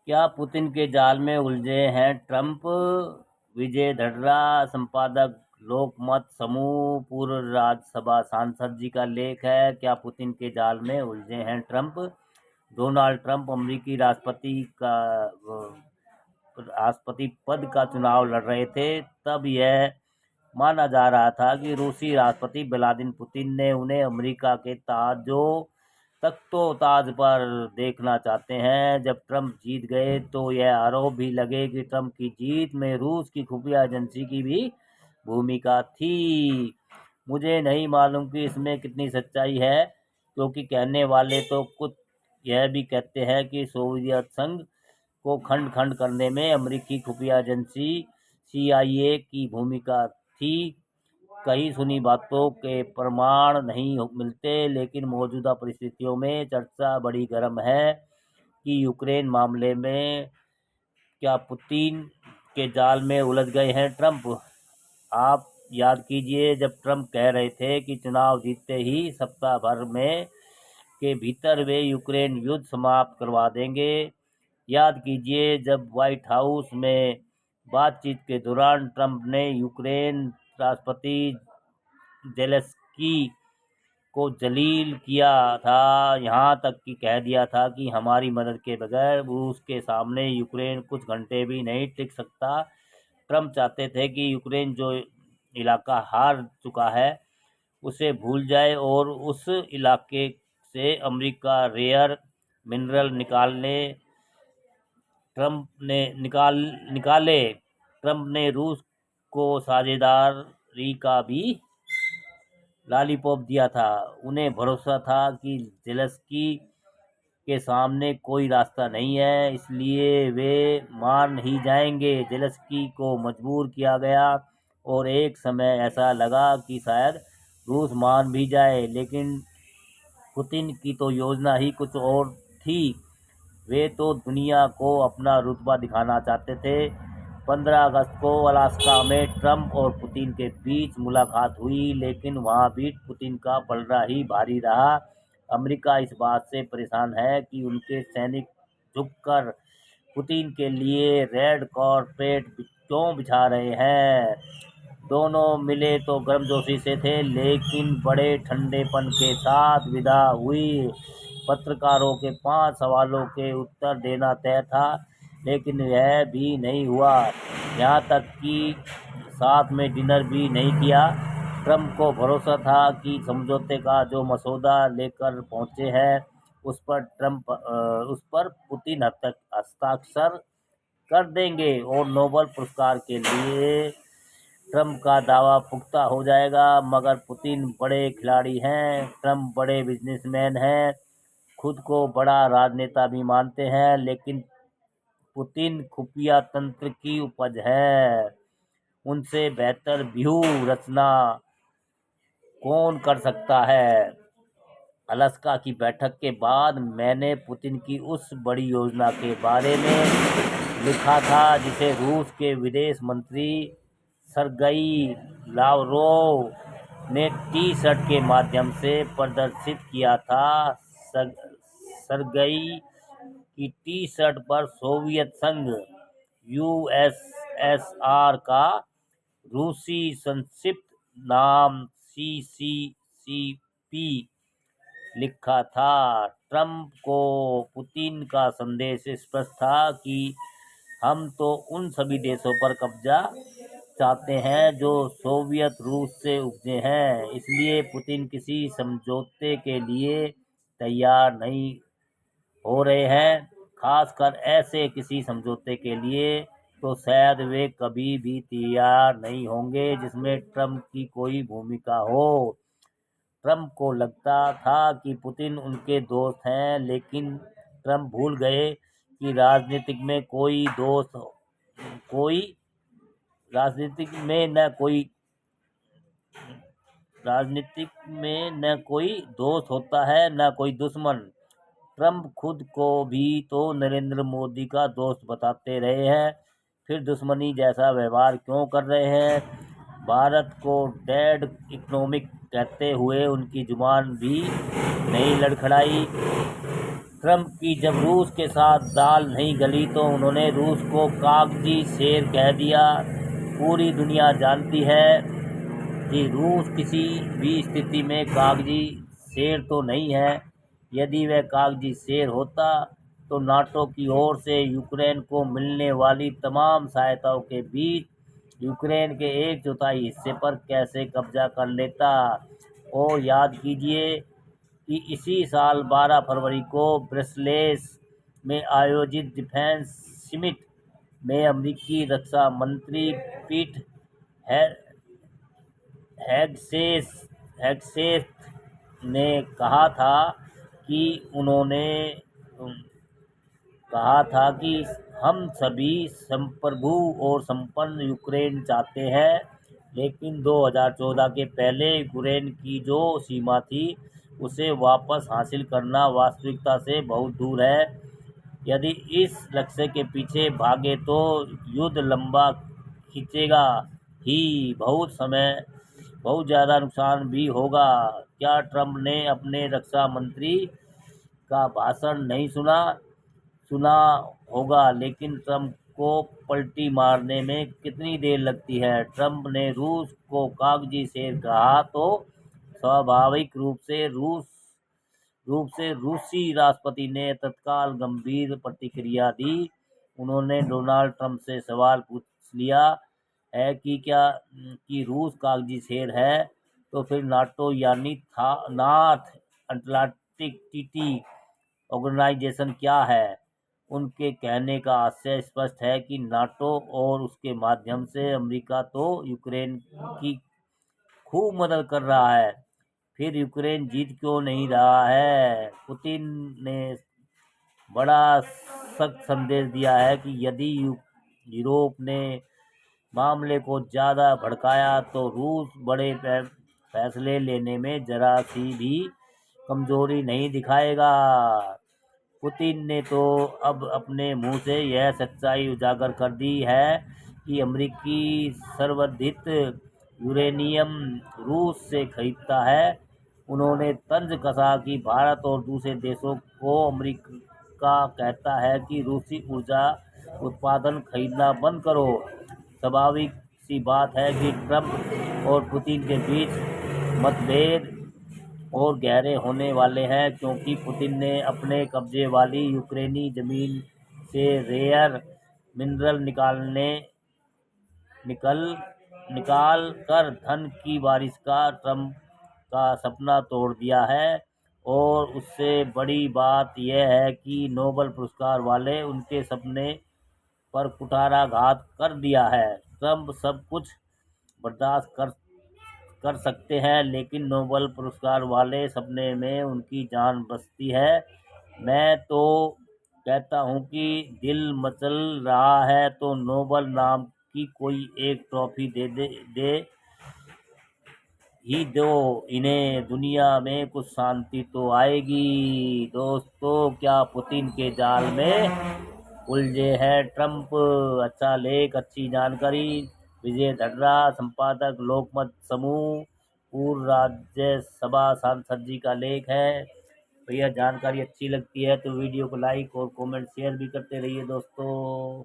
क्या पुतिन के जाल में उलझे हैं ट्रंप? विजय धड़रा, संपादक लोकमत समूह, पूर्व राज्यसभा सांसद जी का लेख है। क्या पुतिन के जाल में उलझे हैं ट्रंप? डोनाल्ड ट्रंप अमेरिकी राष्ट्रपति पद का चुनाव लड़ रहे थे। तब यह माना जा रहा था कि रूसी राष्ट्रपति व्लादिमीर पुतिन ने उन्हें अमेरिका के तख्तो-ताज पर देखना चाहते हैं। जब ट्रंप जीत गए तो यह आरोप भी लगे कि ट्रंप की जीत में रूस की खुफिया एजेंसी की भी भूमिका थी। मुझे नहीं मालूम कि इसमें कितनी सच्चाई है, क्योंकि कहने वाले तो कुछ यह भी कहते हैं कि सोवियत संघ को खंड-खंड करने में अमेरिकी खुफिया एजेंसी CIA की भूमिका थी। कई सुनी बातों के प्रमाण नहीं मिलते, लेकिन मौजूदा परिस्थितियों में चर्चा बड़ी गर्म है कि यूक्रेन मामले में क्या पुतिन के जाल में उलझ गए हैं ट्रंप। आप याद कीजिए, जब ट्रंप कह रहे थे कि चुनाव जीतते ही सप्ताह भर में के भीतर वे यूक्रेन युद्ध समाप्त करवा देंगे। याद कीजिए, जब व्हाइट हाउस में बातचीत के दौरान ट्रंप ने यूक्रेन राष्ट्रपति जेलेंस्की को जलील किया था, यहाँ तक कि कह दिया था कि हमारी मदद के बगैर रूस के सामने यूक्रेन कुछ घंटे भी नहीं टिक सकता। ट्रंप चाहते थे कि यूक्रेन जो इलाका हार चुका है उसे भूल जाए और उस इलाके से अमेरिका रेयर मिनरल निकाले। ट्रंप ने रूस को साझेदारी का भी लॉलीपॉप दिया था। उन्हें भरोसा था कि जेलेंस्की के सामने कोई रास्ता नहीं है, इसलिए वे मान ही जाएंगे। जेलेंस्की को मजबूर किया गया और एक समय ऐसा लगा कि शायद रूस मान भी जाए, लेकिन पुतिन की तो योजना ही कुछ और थी। वे तो दुनिया को अपना रुतबा दिखाना चाहते थे। 15 अगस्त को अलास्का में ट्रंप और पुतिन के बीच मुलाकात हुई, लेकिन वहां भी पुतिन का पलड़ा ही भारी रहा। अमेरिका इस बात से परेशान है कि उनके सैनिक झुककर पुतिन के लिए रेड कार्पेट क्यों बिछा रहे हैं। दोनों मिले तो गर्मजोशी से थे, लेकिन बड़े ठंडेपन के साथ विदा हुई। पत्रकारों के 5 सवालों के उत्तर देना तय था, लेकिन यह भी नहीं हुआ। यहाँ तक कि साथ में डिनर भी नहीं किया। ट्रंप को भरोसा था कि समझौते का जो मसौदा लेकर पहुंचे हैं उस पर पुतिन हस्ताक्षर कर देंगे और नोबेल पुरस्कार के लिए ट्रंप का दावा पुख्ता हो जाएगा। मगर पुतिन बड़े खिलाड़ी हैं, ट्रंप बड़े बिजनेसमैन हैं, खुद को बड़ा राजनेता भी मानते हैं, लेकिन पुतिन खुफिया तंत्र की उपज है। उनसे बेहतर व्यूह रचना कौन कर सकता है। अलास्का की बैठक के बाद मैंने पुतिन की उस बड़ी योजना के बारे में लिखा था जिसे रूस के विदेश मंत्री सरगई लावरोव ने टी-शर्ट के माध्यम से प्रदर्शित किया था। सरगई की टी-शर्ट पर सोवियत संघ USSR का रूसी संक्षिप्त नाम CCCP लिखा था। ट्रंप को पुतिन का संदेश स्पष्ट था कि हम तो उन सभी देशों पर कब्जा चाहते हैं जो सोवियत रूस से उपजे हैं, इसलिए पुतिन किसी समझौते के लिए तैयार नहीं हो रहे हैं। खासकर ऐसे किसी समझौते के लिए तो शायद वे कभी भी तैयार नहीं होंगे जिसमें ट्रंप की कोई भूमिका हो। ट्रंप को लगता था कि पुतिन उनके दोस्त हैं, लेकिन ट्रंप भूल गए कि कोई राजनीतिक में न कोई दोस्त होता है न कोई दुश्मन। ट्रंप खुद को भी तो नरेंद्र मोदी का दोस्त बताते रहे हैं, फिर दुश्मनी जैसा व्यवहार क्यों कर रहे हैं। भारत को डेड इकोनॉमिक कहते हुए उनकी जुबान भी नहीं लड़खड़ाई। ट्रंप की जब रूस के साथ दाल नहीं गली तो उन्होंने रूस को कागजी शेर कह दिया। पूरी दुनिया जानती है कि रूस किसी भी स्थिति में कागजी शेर तो नहीं है। यदि वह कागजी शेर होता तो नाटो की ओर से यूक्रेन को मिलने वाली तमाम सहायताओं के बीच यूक्रेन के 1/4 हिस्से पर कैसे कब्जा कर लेता। और याद कीजिए कि इसी साल 12 फरवरी को ब्रसेल्स में आयोजित डिफेंस समिट में अमेरिकी रक्षा मंत्री पीट हेगसेथ ने कहा था कि उन्होंने कहा था कि हम सभी संप्रभु और संपन्न यूक्रेन चाहते हैं, लेकिन 2014 के पहले यूक्रेन की जो सीमा थी उसे वापस हासिल करना वास्तविकता से बहुत दूर है। यदि इस लक्ष्य के पीछे भागे तो युद्ध लंबा खींचेगा ही, बहुत ज़्यादा नुकसान भी होगा। क्या ट्रंप ने अपने रक्षा मंत्री का भाषण नहीं सुना होगा, लेकिन ट्रंप को पलटी मारने में कितनी देर लगती है। ट्रंप ने रूस को कागजी शेर कहा तो स्वाभाविक रूप से रूसी राष्ट्रपति ने तत्काल गंभीर प्रतिक्रिया दी। उन्होंने डोनाल्ड ट्रंप से सवाल पूछ लिया है कि रूस कागजी शेर है तो फिर नाटो यानी नॉर्थ अटलांटिक ट्रीटी ऑर्गेनाइजेशन क्या है। उनके कहने का आशय स्पष्ट है कि नाटो और उसके माध्यम से अमेरिका तो यूक्रेन की खूब मदद कर रहा है, फिर यूक्रेन जीत क्यों नहीं रहा है। पुतिन ने बड़ा सख्त संदेश दिया है कि यदि यूरोप ने मामले को ज़्यादा भड़काया तो रूस बड़े फैसले लेने में जरा सी भी कमजोरी नहीं दिखाएगा। पुतिन ने तो अब अपने मुंह से यह सच्चाई उजागर कर दी है कि अमेरिकी संवर्धित यूरेनियम रूस से खरीदता है। उन्होंने तंज कसा कि भारत और दूसरे देशों को अमेरिका कहता है कि रूसी ऊर्जा उत्पादन खरीदना बंद करो। स्वाभाविक सी बात है कि ट्रंप और पुतिन के बीच मतभेद और गहरे होने वाले हैं, क्योंकि पुतिन ने अपने कब्जे वाली यूक्रेनी जमीन से रेयर मिनरल निकाल कर धन की बारिश का ट्रंप का सपना तोड़ दिया है। और उससे बड़ी बात यह है कि नोबेल पुरस्कार वाले उनके सपने पर कुठाराघात कर दिया है। ट्रंप सब कुछ बर्दाश्त कर सकते हैं, लेकिन नोबेल पुरस्कार वाले सपने में उनकी जान बसती है। मैं तो कहता हूँ कि दिल मचल रहा है तो नोबेल नाम की कोई एक ट्रॉफी दे ही दो इन्हें, दुनिया में कुछ शांति तो आएगी। दोस्तों, क्या पुतिन के जाल में उलझे हैं ट्रंप। अच्छा लेख, अच्छी जानकारी। विजय धर्रा, संपादक लोकमत समूह, पूर्व राज्यसभा सांसद जी का लेख है। भैया जानकारी अच्छी लगती है तो वीडियो को लाइक और कमेंट शेयर भी करते रहिए दोस्तों।